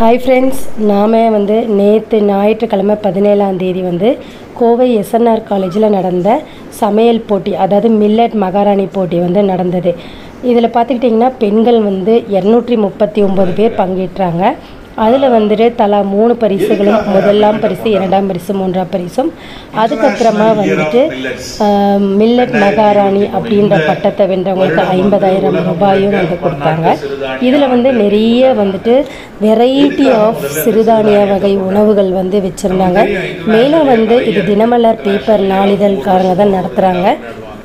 Hi friends, நாம் நேற்று ஞாயிற்றுக்கிழமை 17ஆம் தேதி கோவை எஸ்என்ஆர் காலேஜில் நடந்த சமையல் போட்டி, அதாவது மில்லட் மகாராணி போட்டி நடந்தது. இதில் பார்த்துக்கிட்டிங்கன்னா பெண்கள் 239 பேர் பங்கேற்றாங்க. அதில் தலா 3 பரிசுகளும், முதலாம் பரிசு, 2ஆம் பரிசு, 3ஆம் பரிசும், அதுக்கப்புறமா மில்லட் மகாராணி அப்படின்ற பட்டத்தை வென்றவங்களுக்கு 50,000 ரூபாயும் கொடுத்தாங்க. இதில் நிறைய வெரைட்டி ஆஃப் சிறுதானிய வகை உணவுகள் வச்சுருந்தாங்க. மேலும் இது தினமலர் பேப்பர் நாளிதழ்காரங்க தான் நடத்துகிறாங்க.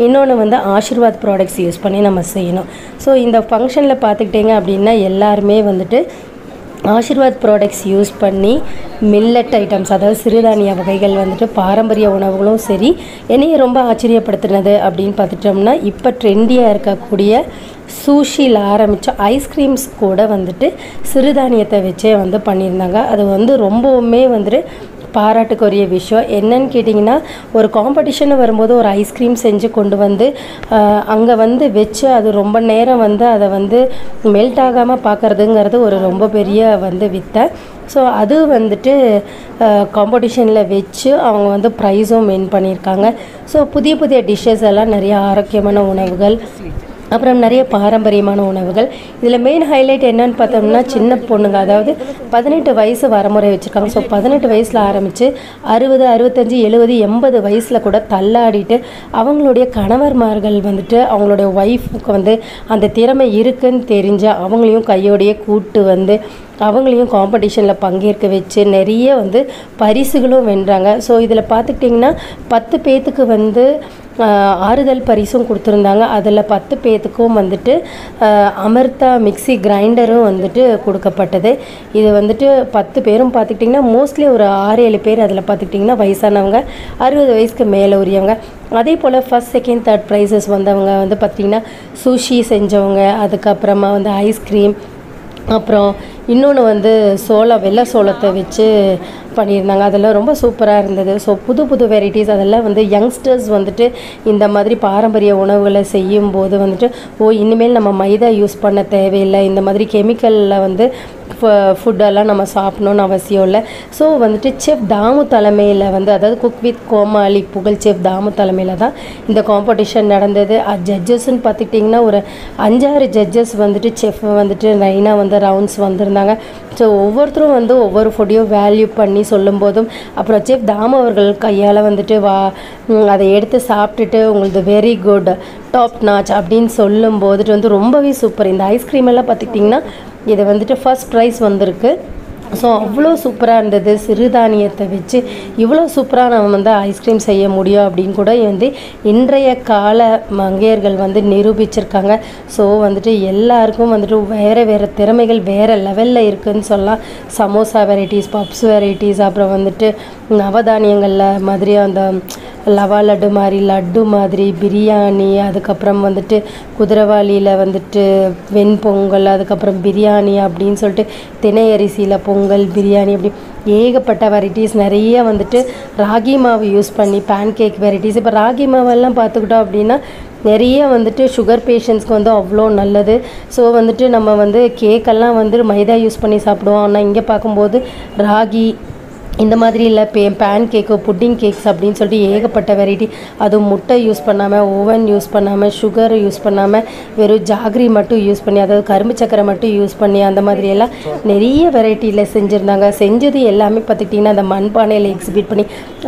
இன்னொன்று ஆசீர்வாத் ப்ராடக்ட்ஸ் யூஸ் பண்ணி நம்ம செய்யணும். ஸோ இந்த ஃபங்க்ஷனில் பார்த்துக்கிட்டிங்க அப்படின்னா எல்லாருமே ஆசீர்வாத் ப்ராடக்ட்ஸ் யூஸ் பண்ணி மில்லட் ஐட்டம்ஸ், அதாவது சிறுதானிய வகைகள் பாரம்பரிய உணவுகளும் சரி. என்னையும் ரொம்ப ஆச்சரியப்படுத்தினது அப்படின்னு பார்த்துட்டோம்னா, இப்போ ட்ரெண்டியாக இருக்கக்கூடிய சூஷியில் ஆரம்பித்த ஐஸ்கிரீம்ஸ் கூட சிறுதானியத்தை வச்சே பண்ணியிருந்தாங்க. அது ரொம்பவுமே பாராட்டுக்குரிய விஷயம். என்னன்னு கேட்டிங்கன்னா, ஒரு காம்படிஷன் வரும்போது ஒரு ஐஸ்கிரீம் செஞ்சு கொண்டு அங்கே வச்சு அது ரொம்ப நேரம் அதை மெல்ட் ஆகாமல் பார்க்குறதுங்கிறது ஒரு ரொம்ப பெரிய வித்தை. ஸோ அது காம்படிஷனில் வச்சு அவங்க ப்ரைஸும் வின் பண்ணியிருக்காங்க. ஸோ புதிய புதிய டிஷ்ஷஸ் எல்லாம் நிறைய ஆரோக்கியமான உணவுகள், அப்புறம் நிறைய பாரம்பரியமான உணவுகள். இதில் மெயின் ஹைலைட் என்னன்னு பார்த்தோம்னா, சின்ன பொண்ணுங்க, அதாவது 18 வயசு வரமுறை வச்சுருக்காங்க. ஸோ 18 வயசில் ஆரம்பித்து 60, 65, 70, 80 வயசில் கூட தள்ளாடிட்டு அவங்களுடைய கணவர்மார்கள் அவங்களுடைய ஒய்ஃபுக்கு அந்த திறமை இருக்குன்னு தெரிஞ்ச அவங்களையும் கையோடையே கூட்டு அவங்களையும் காம்படிஷனில் பங்கேற்க வச்சு நிறைய பரிசுகளும் வென்றாங்க. ஸோ இதில் பார்த்துக்கிட்டிங்கன்னா 10 பேர்த்துக்கு ஆறுதல் பரிசும் கொடுத்துருந்தாங்க. அதில் 10 பேர்த்துக்கும் அமிர்தா மிக்சி கிரைண்டரும் கொடுக்கப்பட்டது. இது 10 பேரும் பார்த்துக்கிட்டிங்கன்னா மோஸ்ட்லி ஒரு 6-7 பேர் அதில் பார்த்துக்கிட்டிங்கன்னா வயசானவங்க, 60 வயசுக்கு மேலே உரியவங்க. அதே போல் ஃபஸ்ட், செகண்ட், தேர்ட் ப்ரைஸஸ் வந்தவங்க பார்த்திங்கன்னா சூஷி செஞ்சவங்க, அதுக்கப்புறமா ஐஸ்கிரீம், அப்புறம் இன்னொன்று சோளம், வெள்ளை சோளத்தை வச்சு பண்ணியிருந்தாங்க. அதெல்லாம் ரொம்ப சூப்பராக இருந்தது. ஸோ புது புது வெரைட்டிஸ் அதெல்லாம் யங்ஸ்டர்ஸ் இந்த மாதிரி பாரம்பரிய உணவுகளை செய்யும்போது இனிமேல் நம்ம மைதா யூஸ் பண்ண தேவையில்லை, இந்த மாதிரி கெமிக்கலில் ஃபுட்டெல்லாம் நம்ம சாப்பிடணுன்னு அவசியம் இல்லை. ஸோ செஃப் தாமு தலைமையில் அதாவது குக் வித் கோமாளி புகழ் செஃப் தாமு தலைமையில் தான் இந்த காம்படிஷன் நடந்தது. ஜட்ஜஸ்ன்னு பார்த்துக்கிட்டிங்கன்னா ஒரு 5-6 ஜட்ஜஸ் செஃப் லைனாக ரவுண்ட்ஸ் வந்திருந்தாங்க. ஸோ ஒவ்வொருத்தரும் ஒவ்வொரு ஃபுட்டையும் வேல்யூ பண்ணி சொல்லும்போதும், அப்புறம் செஃப் தாமு அவர்கள் கையால் அதை எடுத்து சாப்பிட்டுட்டு உங்களுக்கு வெரி குட், டாப் நாச் அப்படின்னு சொல்லும்போது ரொம்பவே சூப்பர். இந்த ஐஸ்கிரீம் எல்லாம் பார்த்துக்கிட்டிங்கன்னா இது ஃபர்ஸ்ட் ப்ரைஸ் வந்திருக்கு. ஸோ அவ்வளோ சூப்பராக இருந்தது. சிறுதானியத்தை வச்சு இவ்வளோ சூப்பராக நம்ம ஐஸ்கிரீம் செய்ய முடியும் அப்படின்னு கூட இன்றைய கால மங்கையர்கள் நிரூபிச்சிருக்காங்க. ஸோ எல்லாருக்கும் வேறு வேறு திறமைகள் வேறு லெவலில் இருக்குதுன்னு சொல்லலாம். சமோசா வெரைட்டிஸ், பப்ஸ் வெரைட்டிஸ், அப்புறம் நவதானியங்களில் மாதிரி அந்த லவா லட்டு மாதிரி, லட்டு மாதிரி, பிரியாணி, அதுக்கப்புறம் குதிரவாளியில் வெண்பொங்கல், அதுக்கப்புறம் பிரியாணி அப்படின்னு சொல்லிட்டு தினை அரிசியில் பொங்கல், பிரியாணி, அப்படி ஏகப்பட்ட வெரைட்டிஸ் நிறைய ராகி மாவு யூஸ் பண்ணி பேன்கேக் வெரைட்டிஸ். இப்போ ராகி மாவெல்லாம் பார்த்துக்கிட்டோம் அப்படின்னா நிறைய சுகர் பேஷண்ட்ஸ்க்கு அவ்வளோ நல்லது. ஸோ நம்ம கேக்கெல்லாம் மைதா யூஸ் பண்ணி சாப்பிடுவோம். ஆனால் இங்கே பார்க்கும்போது ராகி இந்த மாதிரி இல்லை, பேன் கேக்கு, புட்டிங் கேக்ஸ் அப்படின்னு சொல்லிட்டு ஏகப்பட்ட வெரைட்டி. அதுவும் முட்டை யூஸ் பண்ணாமல், ஓவன் யூஸ் பண்ணாமல், சுகர் யூஸ் பண்ணாமல், வெறும் ஜாகரி மட்டும் யூஸ் பண்ணி, அதாவது கரும்பு சக்கரை மட்டும் யூஸ் பண்ணி, அந்த மாதிரியெல்லாம் நிறைய வெரைட்டியில் செஞ்சுருந்தாங்க. செஞ்சது எல்லாமே பார்த்துக்கிட்டிங்கன்னா அந்த மண்பானையில் எக்ஸிபிட் பண்ணி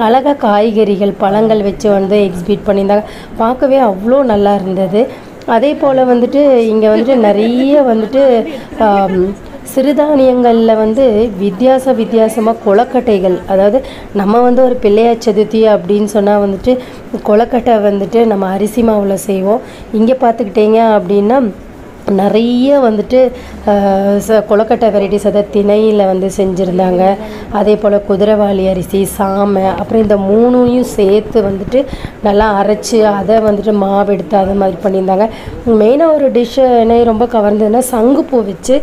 அழகாக காய்கறிகள், பழங்கள் வச்சு எக்ஸிபிட் பண்ணியிருந்தாங்க. பார்க்கவே அவ்வளோ நல்லா இருந்தது. அதே போல் இங்கே நிறைய சிறுதானியங்களில் வித்தியாசமாக கொழுக்கட்டைகள், அதாவது நம்ம ஒரு பிள்ளையார் சதுர்த்தி அப்படின்னு சொன்னால் கொழுக்கட்டை நம்ம அரிசி மாவில் செய்வோம். இங்கே பார்த்துக்கிட்டிங்க அப்படின்னா நிறைய கொழுக்கட்டை வெரைட்டிஸ், அதாவது திணையில் செஞ்சுருந்தாங்க. அதே போல் குதிரவாளி அரிசி, சாமை, அப்புறம் இந்த 3ஐயும் சேர்த்து நல்லா அரைச்சி அதை மாவு எடுத்து அது மாதிரி பண்ணியிருந்தாங்க. மெயினாக ஒரு டிஷ்ஷு என்ன ரொம்ப கவர்ந்ததுன்னா, சங்குப்பூ வச்சு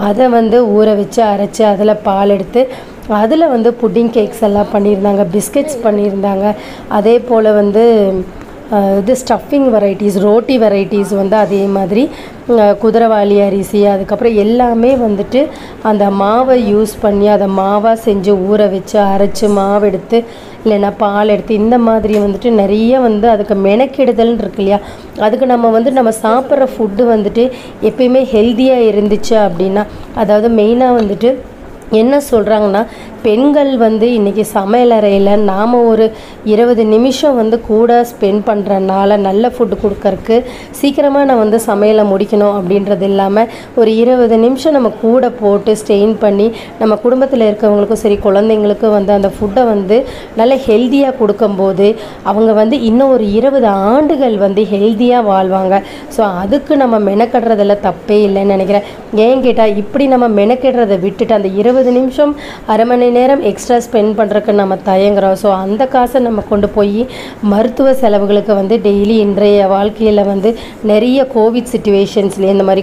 அதை ஊற வச்சு அரைச்சி அதில் பால் எடுத்து அதில் புட்டிங் கேக்ஸ் எல்லாம் பண்ணியிருந்தாங்க, பிஸ்கெட்ஸ் பண்ணியிருந்தாங்க. அதே போல் இது ஸ்டஃபிங் வெரைட்டிஸ், ரோட்டி வெரைட்டிஸ் வந்து அதே மாதிரி குதிரைவாலி அரிசி, அதுக்கப்புறம் எல்லாமே வந்துட்டு அந்த மாவை யூஸ் பண்ணி அதை மாவாக செஞ்சு ஊற வச்சு அரைச்சி மாவு எடுத்து இல்லைன்னா பால் எடுத்து இந்த மாதிரி வந்துட்டு நிறைய வந்து அதுக்கு மெனக்கெடுதல்னு இருக்கு இல்லையா. அதுக்கு நம்ம சாப்பிட்ற ஃபுட்டு வந்துட்டு எப்பயுமே ஹெல்த்தியாக இருந்துச்சு அப்படின்னா, அதாவது மெயினாக வந்துட்டு என்ன சொல்கிறாங்கன்னா, பெண்கள் வந்து இன்றைக்கி சமையலறையில் நாம் ஒரு 20 நிமிஷம் வந்து கூட ஸ்பெண்ட் பண்ணுறனால நல்ல ஃபுட்டு கொடுக்கறக்கு சீக்கிரமாக நான் வந்து சமையலை முடிக்கணும் அப்படின்றது இல்லாமல் ஒரு 20 நிமிஷம் நம்ம கூட போட்டு ஸ்டெயின் பண்ணி நம்ம குடும்பத்தில் இருக்கவங்களுக்கும் சரி குழந்தைங்களுக்கும் வந்து அந்த ஃபுட்டை வந்து நல்ல ஹெல்த்தியாக கொடுக்கும்போது அவங்க வந்து இன்னும் ஒரு 20 ஆண்டுகள் வந்து ஹெல்த்தியாக வாழ்வாங்க. ஸோ அதுக்கு நம்ம மெனக்கடுறதில் தப்பே இல்லைன்னு நினைக்கிறேன். ஏன் கேட்டால் இப்படி நம்ம மெனக்கடுறதை விட்டுட்டு அந்த 20 நிமிஷம் அரை மணி நேரம் எக்ஸ்ட்ரா ஸ்பெண்ட் பண்ணுறதுக்கு நம்ம தயங்குறோம். ஸோ அந்த காசை நம்ம கொண்டு போய் மருத்துவ செலவுகளுக்கு வந்து டெய்லி இன்றைய வாழ்க்கையில் வந்து நிறைய கோவிட் சிச்சுவேஷன்ஸ்லேயே இந்த மாதிரி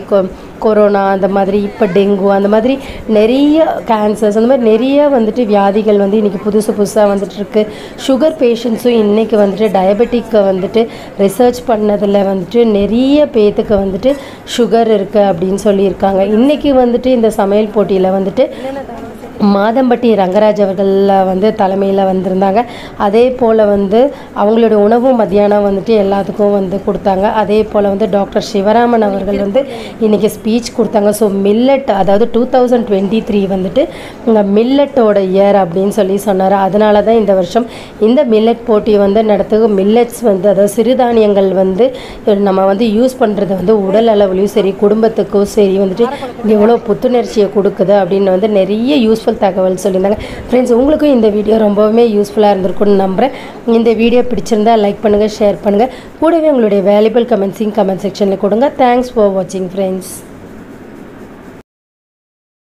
கொரோனா அந்த மாதிரி இப்போ டெங்கு அந்த மாதிரி நிறைய கேன்சர்ஸ் அந்த மாதிரி நிறைய வந்துட்டு வியாதிகள் வந்து இன்றைக்கி புதுசாக வந்துட்டுருக்கு. சுகர் பேஷண்ட்ஸும் இன்றைக்கி வந்துட்டு டயபெட்டிக்கை வந்துட்டு ரிசர்ச் பண்ணதில் வந்துட்டு நிறைய பேத்துக்கு வந்துட்டு சுகர் இருக்குது அப்படின்னு சொல்லியிருக்காங்க. இன்றைக்கி வந்துட்டு இந்த சமையல் போட்டியில் வந்துட்டு மாதம்பட்டி ரங்கராஜ் அவர்கள் வந்து தலைமையில் வந்திருந்தாங்க. அதே போல் வந்து அவங்களோட உணவும் மத்தியானம் வந்துட்டு எல்லாத்துக்கும் வந்து கொடுத்தாங்க. அதே போல் வந்து டாக்டர் சிவராமன் அவர்கள் வந்து இன்றைக்கி ஸ்பீச் கொடுத்தாங்க. ஸோ மில்லட், அதாவது 2023 வந்துட்டு மில்லட்டோட இயர் அப்படின்னு சொல்லி சொன்னார். அதனால தான் இந்த வருஷம் இந்த மில்லட் போட்டி வந்து நடத்துக்கு. மில்லட்ஸ் வந்து அதாவது சிறுதானியங்கள் வந்து நம்ம வந்து யூஸ் பண்ணுறது வந்து உடல் அளவுலையும் சரி குடும்பத்துக்கும் சரி வந்துட்டு எவ்வளோ புத்துணர்ச்சியை கொடுக்குது அப்படின்னு வந்து நிறைய யூஸ்ஃபுல் தகவல் சொல்லியிருந்தாங்க. ஃப்ரெண்ட்ஸ், உங்களுக்கும் இந்த வீடியோ ரொம்பவுமே யூஸ்ஃபுல்லாக இருந்திருக்குன்னு நம்புகிறேன். இந்த வீடியோ பிடிச்சிருந்தா லைக் பண்ணுங்கள், ஷேர் பண்ணுங்கள். கூடவே உங்களுடைய வேல்யூபிள் கமெண்ட் செக்ஷனில் கொடுங்க. தேங்க்ஸ் ஃபார் வாட்சிங் ஃப்ரெண்ட்ஸ்.